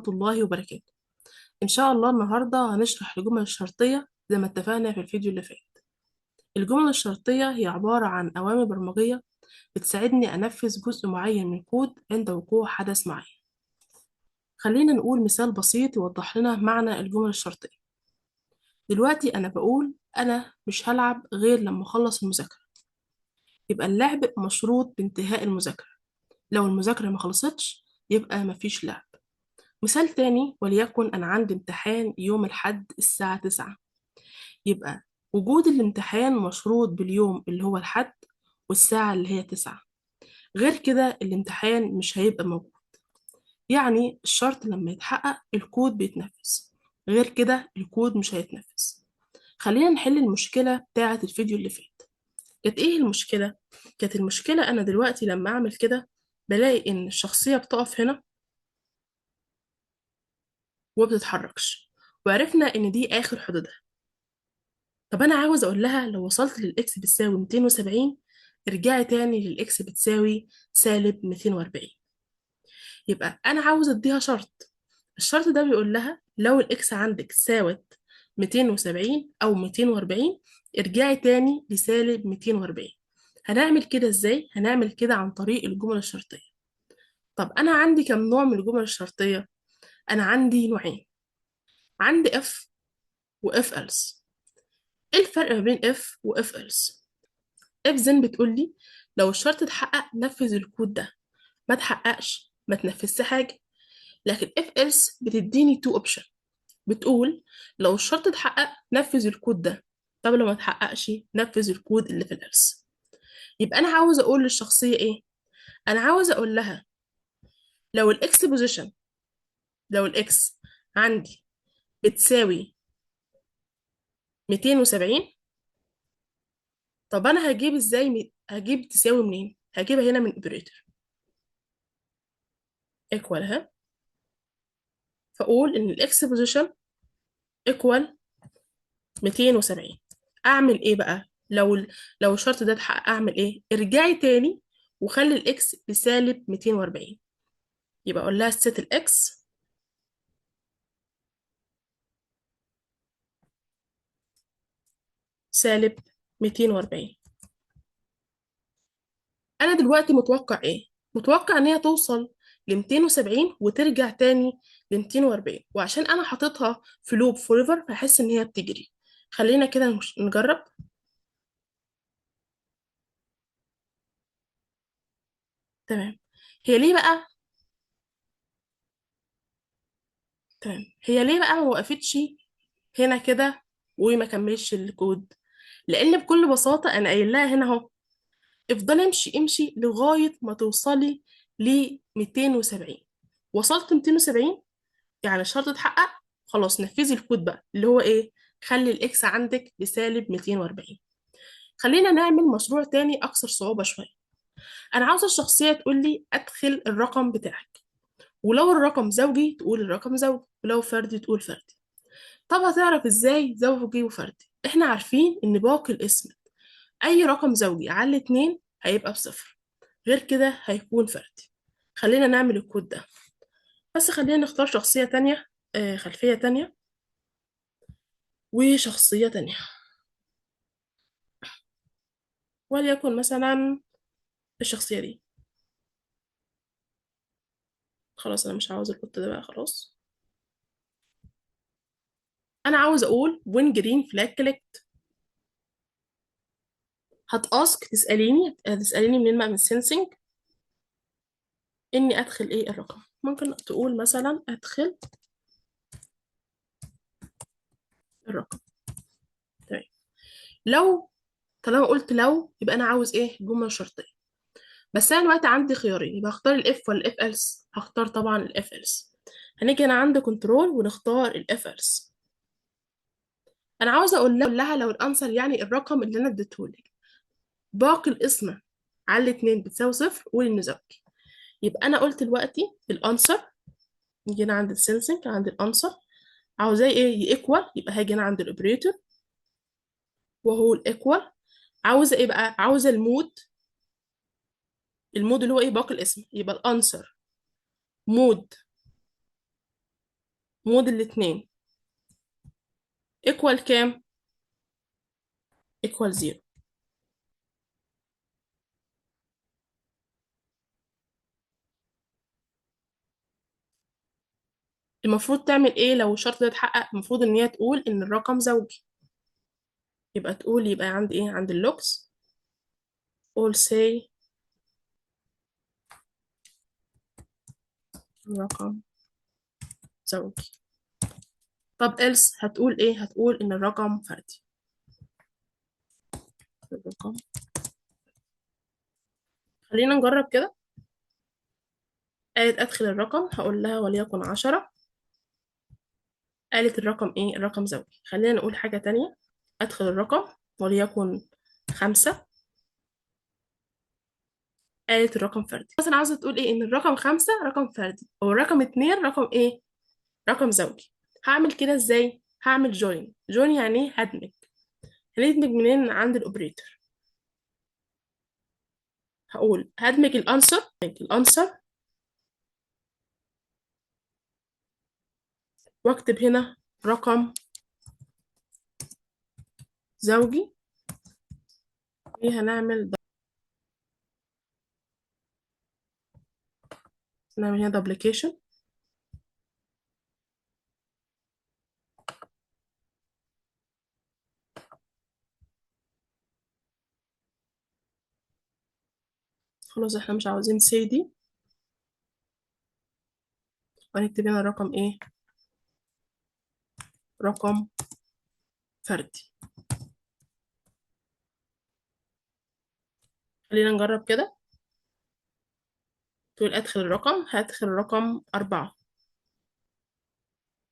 الله وبركاته. إن شاء الله النهاردة هنشرح الجمل الشرطية زي ما اتفقنا في الفيديو اللي فات. الجمل الشرطية هي عبارة عن أوامر برمجية بتساعدني أنفذ جزء معين من الكود عند وقوع حدث معين. خلينا نقول مثال بسيط يوضح لنا معنى الجمل الشرطية. دلوقتي أنا بقول أنا مش هلعب غير لما أخلص المذاكرة، يبقى اللعب مشروط بانتهاء المذاكرة. لو المذاكرة ما خلصتش يبقى مفيش لعب. مثال تاني، وليكن أنا عندي امتحان يوم الأحد الساعة 9، يبقى وجود الامتحان مشروط باليوم اللي هو الحد والساعة اللي هي 9، غير كده الامتحان مش هيبقى موجود. يعني الشرط لما يتحقق الكود بيتنفذ، غير كده الكود مش هيتنفذ. خلينا نحل المشكلة بتاعة الفيديو اللي فات. كانت ايه المشكلة؟ كانت المشكلة أنا دلوقتي لما أعمل كده بلاقي إن الشخصية بتقف هنا وبتتحركش، وعرفنا إن دي آخر حدودها. طب أنا عاوز أقول لها لو وصلت للإكس بتساوي 270 ارجعي تاني للإكس بتساوي سالب 240. يبقى أنا عاوز أديها شرط. الشرط ده بيقول لها لو الإكس عندك ساوت 270 أو 240 ارجعي تاني لسالب 240. هنعمل كده إزاي؟ هنعمل كده عن طريق الجمل الشرطية. طب أنا عندي كم نوع من الجمل الشرطية؟ أنا عندي نوعين، عندي if و if else. إيه الفرق ما بين if و if else؟ if then بتقول لي لو الشرط اتحقق نفذ الكود ده، ما اتحققش ما تنفذش حاجة. لكن if else بتديني two option، بتقول لو الشرط اتحقق نفذ الكود ده، طب لو ما اتحققش نفذ الكود اللي في الelse. يبقى انا عاوز اقول للشخصية ايه؟ انا عاوز اقول لها لو الاكس بوزيشن، لو الاكس عندي بتساوي 270، طب انا هجيب ازاي هجيب تساوي منين؟ هجيبها هنا من اوبريتور ايكوال ها، فاقول ان الاكس بوزيشن ايكوال 270. اعمل ايه بقى لو الشرط ده اتحقق؟ اعمل ايه؟ ارجعي تاني وخلي الاكس بسالب 240. يبقى اقول لها set الاكس سالب 240. انا دلوقتي متوقع ايه؟ متوقع ان هي توصل ل 270 وترجع تاني ل 240، وعشان انا حاططها في لوب فوريفر فهحس ان هي بتجري. خلينا كده نجرب. تمام. هي ليه بقى هي ليه بقى ما وقفتش هنا كده وما كملش الكود؟ لان بكل بساطه انا قايل لها هنا اهو افضلي امشي لغايه ما توصلي ل 270. وصلت 270 يعني الشرط اتحقق، خلاص نفذي الكود بقى اللي هو ايه؟ خلي الاكس عندك بسالب 240. خلينا نعمل مشروع تاني اكثر صعوبه شويه. انا عاوزه الشخصيه تقول لي ادخل الرقم بتاعك، ولو الرقم زوجي تقول الرقم زوجي، ولو فردي تقول فردي. طب هتعرف ازاي زوجي وفردي؟ احنا عارفين ان باقي الاسم اي رقم زوجي على اتنين هيبقى بصفر، غير كده هيكون فردي. خلينا نعمل الكود ده، بس خلينا نختار شخصية تانية، خلفية تانية وشخصية تانية. وليكن مثلا الشخصية دي. خلاص أنا مش عاوز القط ده بقى خلاص. أنا عاوز أقول when green flag clicked. هتاسك تسأليني منين بقى؟ من sensing إني أدخل إيه الرقم. ممكن تقول مثلا أدخل الرقم. تمام. لو طالما قلت لو يبقى أنا عاوز إيه؟ جملة شرطية. بس أنا دلوقتي عندي خيارين، يبقى هختار الإف ولا الإف إلس؟ هختار طبعا الإف إلس. هنيجي أنا عند كنترول ونختار الإف إلس. أنا عاوزة أقول لها لو الأنسر يعني الرقم اللي أنا اديتهولك باقي القسمة على الاتنين بتساوي صفر، قولي إنه زوجي. يبقى أنا قلت دلوقتي الأنسر، جينا عند السنسنج عند الأنسر عاوزاه إيه؟ يإيكوال. يبقى هاجي أنا عند الأوبريتور وهو الإيكوال. عاوزة إيه بقى؟ عاوزة المود. المود اللي هو إيه؟ باقي الاسم. يبقى الأنسر مود مود الاتنين ايكوال كام؟ ايكوال زيرو. المفروض تعمل ايه لو الشرط ده اتحقق؟ المفروض ان هي تقول ان الرقم زوجي. يبقى تقول، يبقى عند ايه؟ عند اللوكس all say الرقم زوجي. طب else هتقول ايه؟ هتقول ان الرقم فردي. الرقم، خلينا نجرب كده. قالت ادخل الرقم، هقول لها وليكن 10. قالت الرقم ايه؟ الرقم زوجي. خلينا نقول حاجة تانية. ادخل الرقم وليكن 5. قالت الرقم فردي. مثلا عاوزة تقول ايه؟ ان الرقم 5 رقم فردي، او الرقم 2 رقم ايه؟ رقم زوجي. هعمل كده ازاي؟ هعمل جوين. جوين يعني ايه؟ هدمج. هندمج منين؟ عند الاوبريتور. هقول هدمج الانسر واكتب هنا رقم زوجي. وهنعمل نعمل هنا دوبليكيشن. خلاص احنا مش عاوزين سي دي، وهنكتب هنا رقم ايه؟ رقم فردي. خلينا نجرب كده. تقول ادخل الرقم، هدخل رقم 4.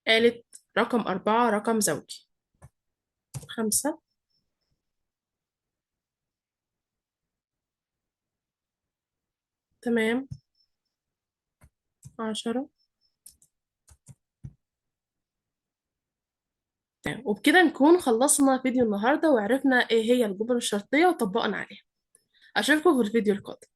قالت رقم 4 رقم زوجي. 5. تمام. 10. تمام. وبكده نكون خلصنا فيديو النهاردة، وعرفنا ايه هي الجمل الشرطية وطبقنا عليها. أشوفكم في الفيديو القادم.